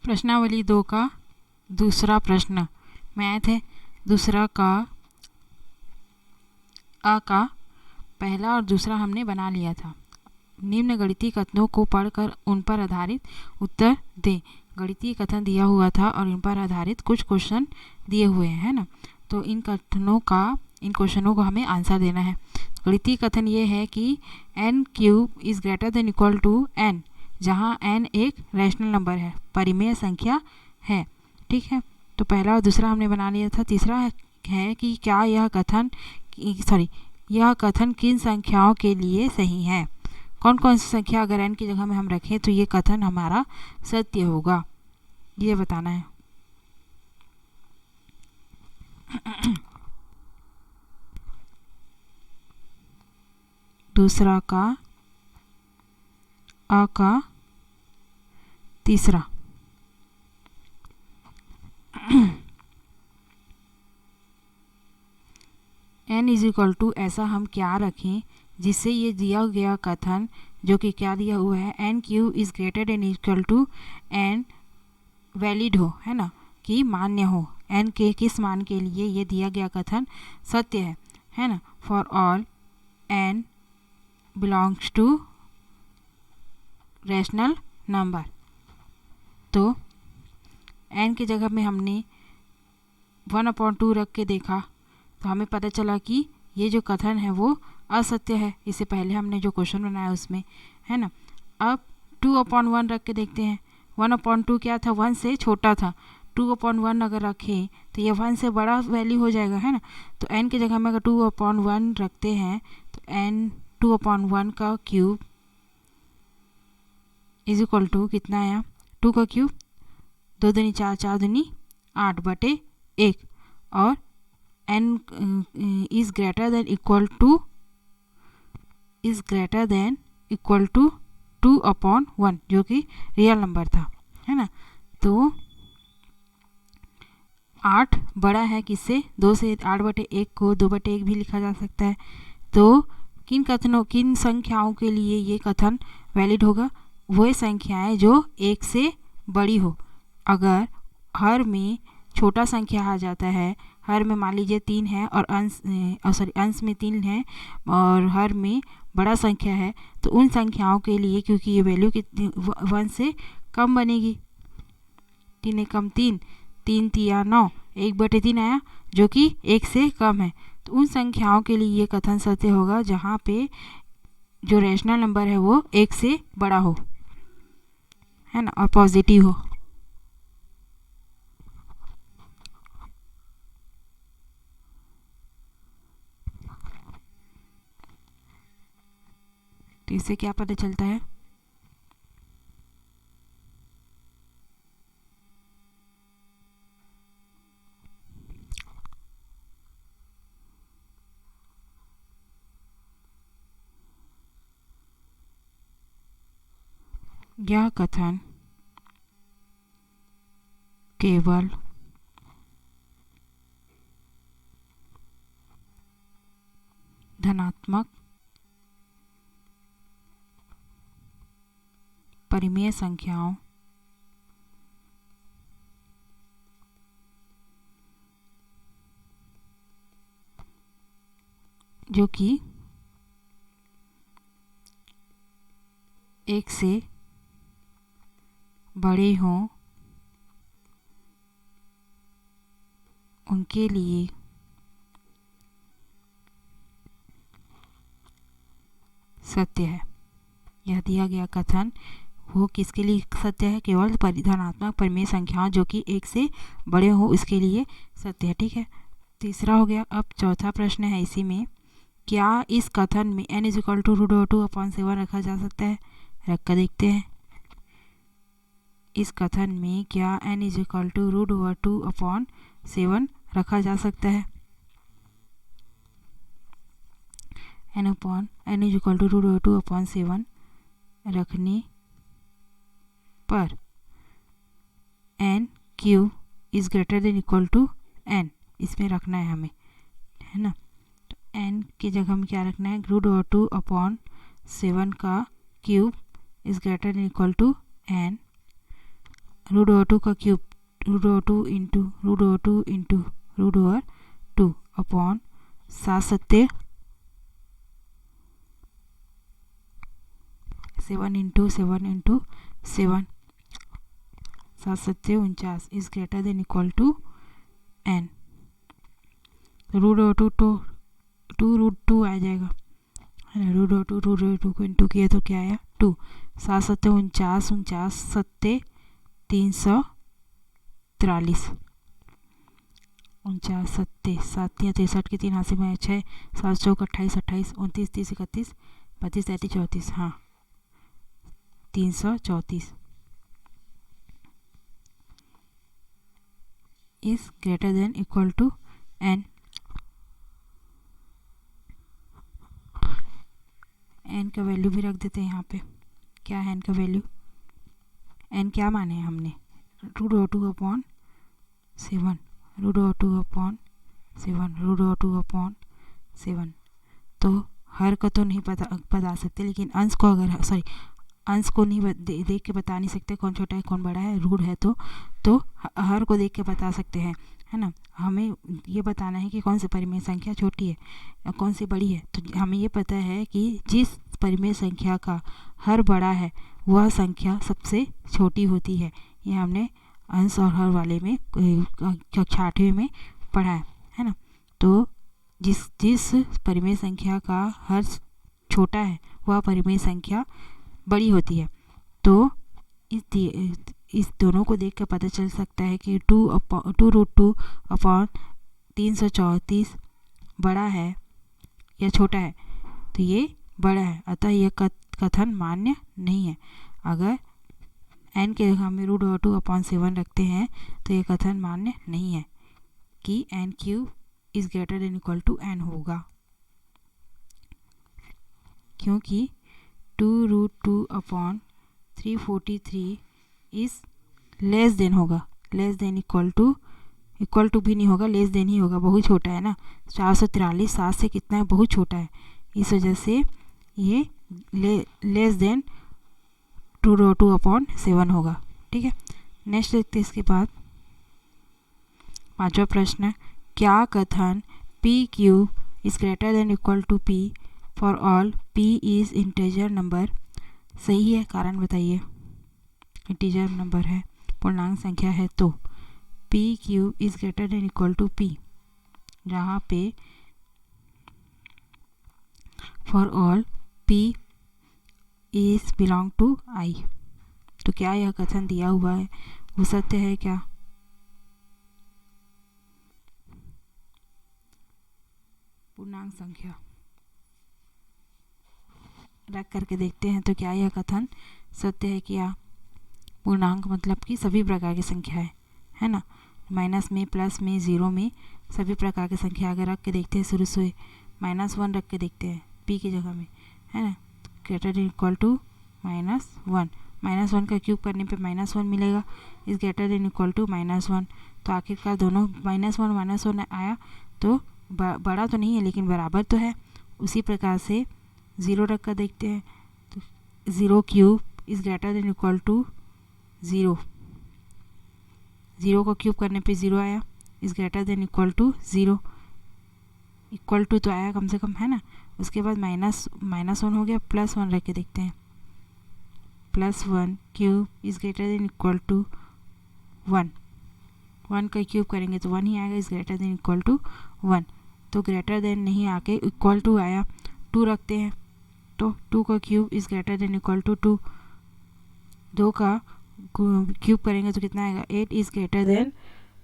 प्रश्नावली 2 का दूसरा प्रश्न मैथ है। दूसरा का अ का पहला और दूसरा हमने बना लिया था। निम्न गणितीय कथनों को पढ़कर उन पर आधारित उत्तर दें। गणितीय कथन दिया हुआ था और इन पर आधारित कुछ क्वेश्चन दिए हुए हैं, है ना। तो इन क्वेश्चनों को हमें आंसर देना है। गणितीय कथन ये है कि n³ is greater than equal to n, जहाँ n एक रैशनल नंबर है, परिमेय संख्या है। ठीक है, तो पहला और दूसरा हमने बना लिया था। तीसरा है कि क्या यह कथन किन संख्याओं के लिए सही है। कौन कौन सी संख्या अगर n की जगह में हम रखें तो ये कथन हमारा सत्य होगा, ये बताना है। दूसरा का अ का तीसरा n इज इक्वल टू ऐसा हम क्या रखें जिससे ये दिया गया कथन जो कि क्या दिया हुआ है n³ is greater than equal to n valid हो, है ना, कि मान्य हो। n के किस मान के लिए ये दिया गया कथन सत्य है ना। For all n belongs to rational number. तो n की जगह में हमने 1/2 रख के देखा तो हमें पता चला कि ये जो कथन है वो असत्य है। इससे पहले हमने जो क्वेश्चन बनाया उसमें, है ना। अब 2/1 रख के देखते हैं। 1/2 क्या था, 1 से छोटा था। 2/1 अगर रखें तो ये 1 से बड़ा वैल्यू हो जाएगा, है ना। तो n की जगह में अगर 2/1 रखते हैं तो n 2/1 का क्यूब इज इक्वल टू कितना आया, 2 का क्यूब 2 दूनी 4, 4 दूनी 8/1 और n is greater than equal to 2/1 जो कि रियल नंबर था, है ना। तो 8 बड़ा है किससे, 2 से। 8/1 को 2/1 भी लिखा जा सकता है। तो किन संख्याओं के लिए ये कथन वैलिड होगा, वो संख्याएं जो 1 से बड़ी हो। अगर हर में छोटा संख्या आ जाता है, हर में मान लीजिए 3 है और अंश में 3 है और हर में बड़ा संख्या है, तो उन संख्याओं के लिए क्योंकि ये वैल्यू कितनी 1 से कम बनेगी। 3 एक कम 3, 3 तिया 9, 1/3 आया जो कि 1 से कम है। तो उन संख्याओं के लिए ये कथन सत्य होगा जहाँ पे जो रैशनल नंबर है वो 1 से बड़ा हो, है ना, और पॉजिटिव हो। तो इससे क्या पता चलता है, यह कथन केवल धनात्मक परिमेय संख्याओं जो कि 1 से बड़े हों उनके लिए सत्य है। यह दिया गया कथन वो किसके लिए सत्य है, केवल धनात्मक परिमेय संख्याओं जो कि 1 से बड़े हो इसके लिए सत्य है। ठीक है, तीसरा हो गया। अब चौथा प्रश्न है इसी में, क्या इस कथन में n इज इक्वल टू √2/7 रखा जा सकता है। रख कर देखते हैं। इस कथन में क्या n इज इक्वल टू √2/7 रखा जा सकता है। n इज इक्वल टू √2/7 रखने पर n³ is greater than equal to n, इसमें रखना है हमें, है ना। तो n की जगह में क्या रखना है, √2/7 का cube is greater than equal to n root over 2 का cube root over 2 into root over 2 into root over 2 upon 7 सत्ते 7 इंटू 7 इंटू 7 7 सत्ते 49 is greater than equal to n। Root over 2 तो 2 रूट 2 आ जाएगा है ना। रूट ओवर 2 को into किया तो क्या आया 2। 7 सत्ते 49 49 सत्ते 343 49 सत्ते 7 या 63 के 3 हाथ से में 6 7 चौक 28 28 29 30 31 32 33 34 हाँ 334 is greater than equal to n। n का वैल्यू भी रख देते हैं यहाँ पे। क्या है n का वैल्यू? n क्या माने हैं हमने? Root over 2 upon 7 over over 2 upon 7 over over 2 upon 7। तो हर का तो नहीं बता सकते, लेकिन अंश को अगर अंश को नहीं देख के बता नहीं सकते कौन छोटा है कौन बड़ा है। रूट है तो हर को देख के बता सकते हैं, है ना। हमें ये बताना है कि कौन सी परिमेय संख्या छोटी है या कौन सी बड़ी है। तो हमें ये पता है कि जिस परिमेय संख्या का हर बड़ा है वह संख्या सबसे छोटी होती है। ये हमने अंश और हर वाले में कक्षा 8वीं में पढ़ा है ना। तो जिस परिमेय संख्या का हर छोटा है वह परिमेय संख्या बड़ी होती है। तो इस दोनों को देख कर पता चल सकता है कि 2 रूट 2 अपॉन 334 बड़ा है या छोटा है। तो ये बड़ा है, अतः यह कथन मान्य नहीं है। अगर n के जगह में रूट ओवर 2 अपॉन 7 रखते हैं तो ये कथन मान्य नहीं है कि n cube is greater than equal to n होगा, क्योंकि 2 root 2 upon 343 is less than होगा। लेस देन इक्वल टू भी नहीं होगा, लेस देन ही होगा, बहुत छोटा है ना। 443 7 से कितना है, बहुत छोटा है। इस वजह से ये लेस देन 2 रूट 2 अपॉन 7 होगा। ठीक है, नेक्स्ट देखते हैं इसके बाद 5वां प्रश्न। क्या कथन p cube is greater than equal to p for all p is integer number सही है? कारण बताइए। इंटीजर नंबर है, पूर्णांक संख्या है, तो p cube is greater than equal to p, जहाँ पे for all p is belong to i। तो क्या यह कथन दिया हुआ है वो सत्य है क्या? पूर्णांक संख्या रख करके देखते हैं तो क्या यह कथन सत्य है क्या? पूर्णांक मतलब कि सभी प्रकार की संख्या है ना। माइनस में, प्लस में, ज़ीरो में सभी प्रकार की संख्या अगर रख के देखते हैं, शुरू से -1 रख के देखते हैं p की जगह में, है ना। ग्रेटर देन इक्वल टू -1, -1 का क्यूब करने पे -1 मिलेगा। इस ग्रेटर देन इक्वल टू -1, तो आखिरकार दोनों -1 आया, तो बड़ा तो नहीं है लेकिन बराबर तो है। उसी प्रकार से 0 रख कर देखते हैं तो 0 cube is greater than equal to 0। 0 को क्यूब करने पे 0 आया, is greater than equal to 0। Equal to तो आया कम से कम, है ना। उसके बाद -1 हो गया, +1 रख के देखते हैं। +1 cube is greater than equal to 1। 1 का क्यूब करेंगे तो 1 ही आएगा, is greater than equal to 1। तो ग्रेटर देन नहीं आके इक्वल टू आया, 2 रखते हैं तो 2 का cube is greater than equal to 2। 2 का क्यूब करेंगे तो कितना आएगा, 8 is greater than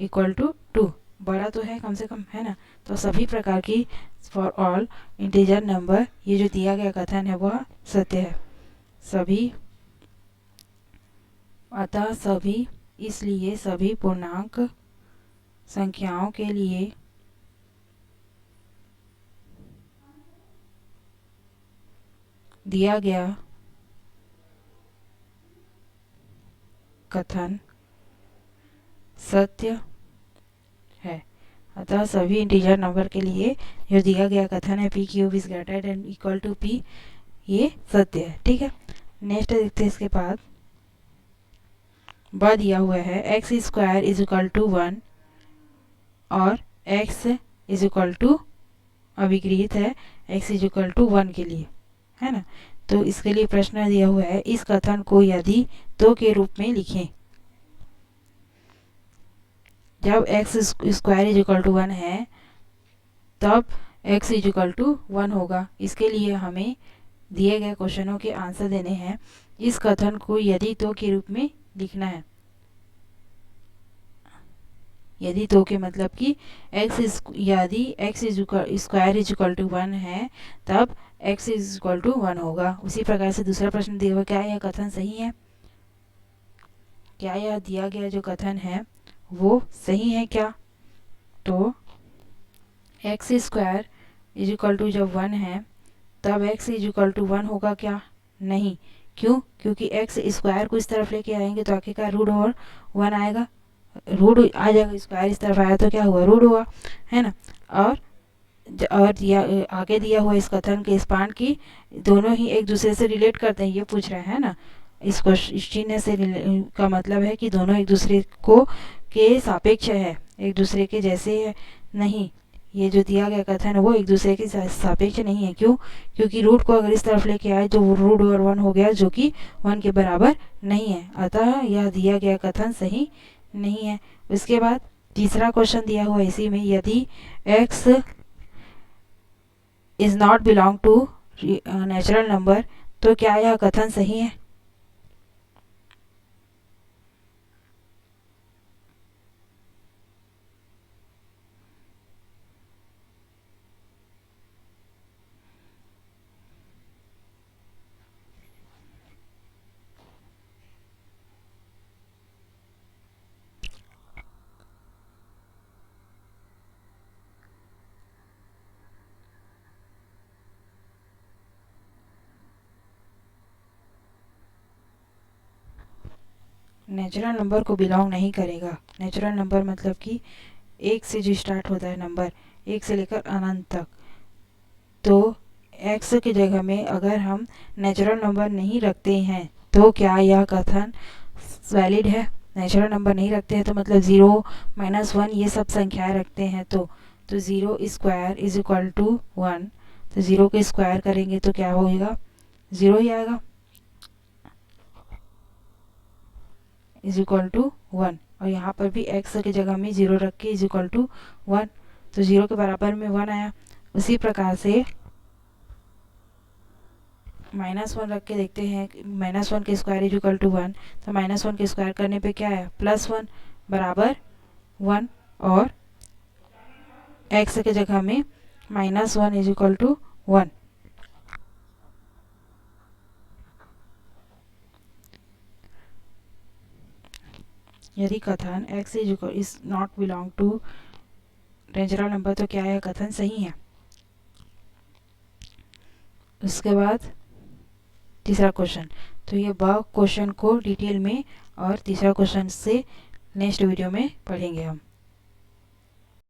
equal to 2। बड़ा तो है कम से कम, है ना। तो सभी प्रकार की फॉर ऑल इंटीजर नंबर ये जो दिया गया कथन है वह सत्य है। सभी, अतः सभी, इसलिए सभी पूर्णांक संख्याओं के लिए दिया गया कथन सत्य है। अतः सभी इंटीजर नंबर के लिए जो दिया गया कथन है p cube is greater than equal to p, ये सत्य है। ठीक है, नेक्स्ट देखते हैं इसके बाद ब दिया हुआ है x square is equal to 1 और एक्स इज इक्वल टू अभिगृहित है एक्स इज इक्वल टू 1 के लिए, है ना। तो इसके लिए प्रश्न दिया हुआ है, इस कथन को यदि तो के रूप में लिखें। जब x square is equal to 1 है तब एक्स इज इक्वल टू 1 होगा। इसके लिए हमें दिए गए क्वेश्चनों के आंसर देने हैं। इस कथन को यदि तो के रूप में लिखना है। यदि तो के मतलब कि यदि x square is equal to 1 है तब एक्स इज इक्वल टू 1 होगा। उसी प्रकार से दूसरा प्रश्न दिया हुआ, क्या यह कथन सही है? क्या यह दिया गया जो कथन है वो सही है क्या? तो x square is equal to जब 1 है तब एक्स इज इक्वल टू 1 होगा क्या? नहीं। क्यों? क्योंकि एक्स स्क्वायर को इस तरफ लेके आएंगे तो आखिरकार रूट और 1 आएगा, रूट आ जाएगा, स्क्वायर इस तरफ आया तो क्या हुआ? रूट हुआ, है ना। और आगे दिया हुआ इस कथन के स्पान की दोनों ही एक दूसरे से रिलेट करते हैं, ये पूछ रहे हैं ना। इस चिन्ह से का मतलब है कि दोनों एक दूसरे को के सापेक्ष है, एक दूसरे के जैसे है नहीं। ये जो दिया गया कथन है वो एक दूसरे के सापेक्ष नहीं है। क्यों? क्योंकि रूट को अगर इस तरफ लेके आए तो वो रूट ओवर 1 हो गया, जो कि 1 के बराबर नहीं है। अतः यह दिया गया कथन सही नहीं है। उसके बाद तीसरा क्वेश्चन दिया हुआ इसी में, यदि x is not belong to natural number तो क्या यह कथन सही है? नेचुरल नंबर को बिलोंग नहीं करेगा। नेचुरल नंबर मतलब कि एक से जो स्टार्ट होता है नंबर, एक से लेकर अनंत तक, तो एक्स की जगह में अगर हम नेचुरल नंबर नहीं रखते हैं तो क्या यह कथन वैलिड है? नेचुरल नंबर नहीं रखते हैं तो मतलब 0, -1 ये सब संख्याएं रखते हैं तो 0 स्क्वायर इज इक्वल टू 1। तो 0 को स्क्वायर करेंगे तो क्या होगा? 0 ही आएगा, इज इक्वल टू 1। और यहाँ पर भी x की जगह में 0 रख के इज इक्वल टू 1, तो 0 के बराबर में 1 आया। उसी प्रकार से -1 रख के देखते हैं, -1 के स्क्वायर इज इक्वल टू 1, तो -1 के स्क्वायर करने पे क्या है? +1 बराबर 1। और x की जगह में -1 इज इक्वल टू 1। यदि कथन x is not belong to natural number तो क्या यह कथन सही है? उसके बाद तीसरा क्वेश्चन, तो ये क्वेश्चन को डिटेल में और तीसरा क्वेश्चन से नेक्स्ट वीडियो में पढ़ेंगे हम।